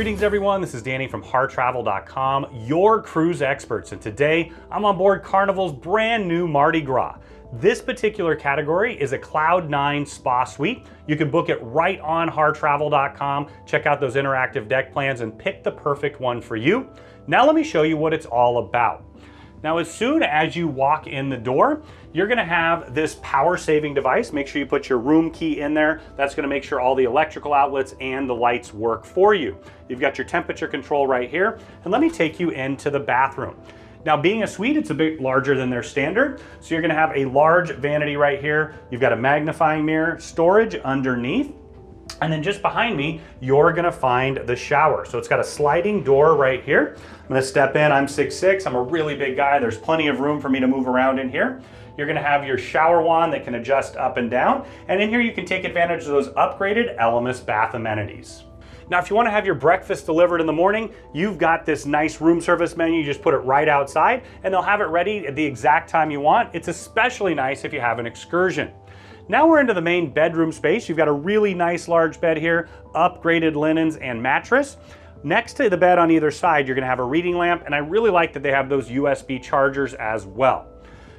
Greetings everyone, this is Danny from harrtravel.com, your cruise experts, and today I'm on board Carnival's brand new Mardi Gras. This particular category is a Cloud 9 spa suite. You can book it right on harrtravel.com, check out those interactive deck plans and pick the perfect one for you. Now let me show you what it's all about. Now, as soon as you walk in the door, you're gonna have this power saving device. Make sure you put your room key in there. That's gonna make sure all the electrical outlets and the lights work for you. You've got your temperature control right here. And let me take you into the bathroom. Now, being a suite, it's a bit larger than their standard. So you're gonna have a large vanity right here. You've got a magnifying mirror, storage underneath. And then just behind me, you're gonna find the shower. So it's got a sliding door right here. I'm gonna step in, I'm 6'6", I'm a really big guy. There's plenty of room for me to move around in here. You're gonna have your shower wand that can adjust up and down. And in here you can take advantage of those upgraded Elemis bath amenities. Now, if you wanna have your breakfast delivered in the morning, you've got this nice room service menu. You just put it right outside and they'll have it ready at the exact time you want. It's especially nice if you have an excursion. Now we're into the main bedroom space. You've got a really nice large bed here, upgraded linens and mattress. Next to the bed on either side, you're gonna have a reading lamp, and I really like that they have those USB chargers as well.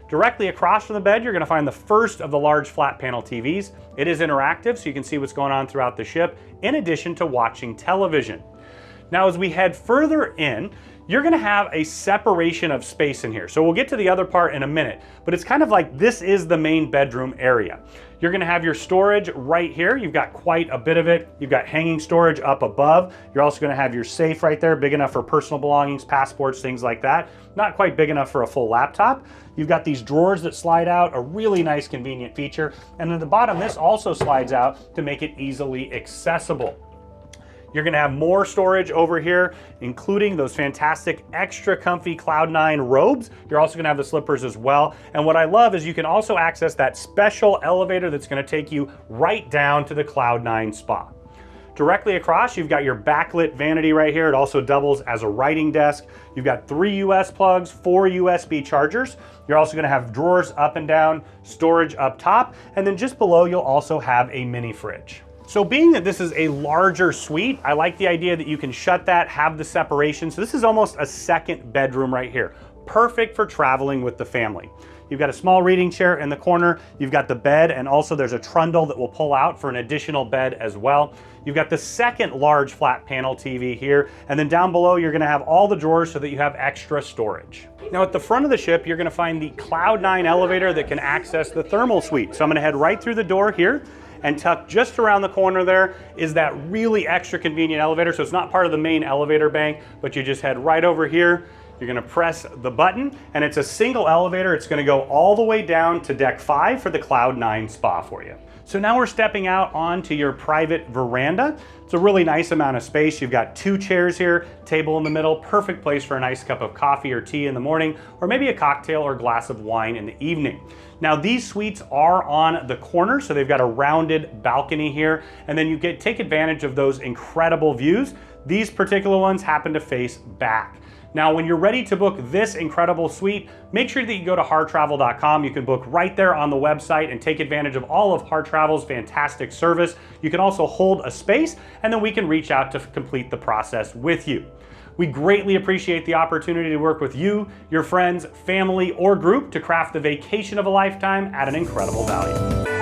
Directly across from the bed, you're gonna find the first of the large flat panel TVs. It is interactive, so you can see what's going on throughout the ship, in addition to watching television. Now, as we head further in, you're gonna have a separation of space in here. So we'll get to the other part in a minute, but it's kind of like this is the main bedroom area. You're gonna have your storage right here. You've got quite a bit of it. You've got hanging storage up above. You're also gonna have your safe right there, big enough for personal belongings, passports, things like that. Not quite big enough for a full laptop. You've got these drawers that slide out, a really nice convenient feature. And at the bottom, this also slides out to make it easily accessible. You're gonna have more storage over here, including those fantastic extra comfy Cloud 9 robes. You're also gonna have the slippers as well. And what I love is you can also access that special elevator that's gonna take you right down to the Cloud 9 spa. Directly across, you've got your backlit vanity right here. It also doubles as a writing desk. You've got 3 US plugs, 4 USB chargers. You're also gonna have drawers up and down, storage up top, and then just below, you'll also have a mini fridge. So being that this is a larger suite, I like the idea that you can shut that, have the separation. So this is almost a second bedroom right here. Perfect for traveling with the family. You've got a small reading chair in the corner. You've got the bed, and also there's a trundle that will pull out for an additional bed as well. You've got the second large flat panel TV here, and then down below you're gonna have all the drawers so that you have extra storage. Now at the front of the ship, you're gonna find the Cloud 9 elevator that can access the thermal suite. So I'm gonna head right through the door here, and tucked just around the corner there is that really extra convenient elevator. So it's not part of the main elevator bank, but you just head right over here. You're gonna press the button, and it's a single elevator. It's gonna go all the way down to deck 5 for the Cloud 9 spa for you. So now we're stepping out onto your private veranda. It's a really nice amount of space. You've got 2 chairs here, table in the middle, perfect place for a nice cup of coffee or tea in the morning, or maybe a cocktail or glass of wine in the evening. Now these suites are on the corner, so they've got a rounded balcony here, and then you take advantage of those incredible views. These particular ones happen to face back. Now, when you're ready to book this incredible suite, make sure that you go to harrtravel.com. You can book right there on the website and take advantage of all of Harr Travel's fantastic service. You can also hold a space, and then we can reach out to complete the process with you. We greatly appreciate the opportunity to work with you, your friends, family, or group to craft the vacation of a lifetime at an incredible value.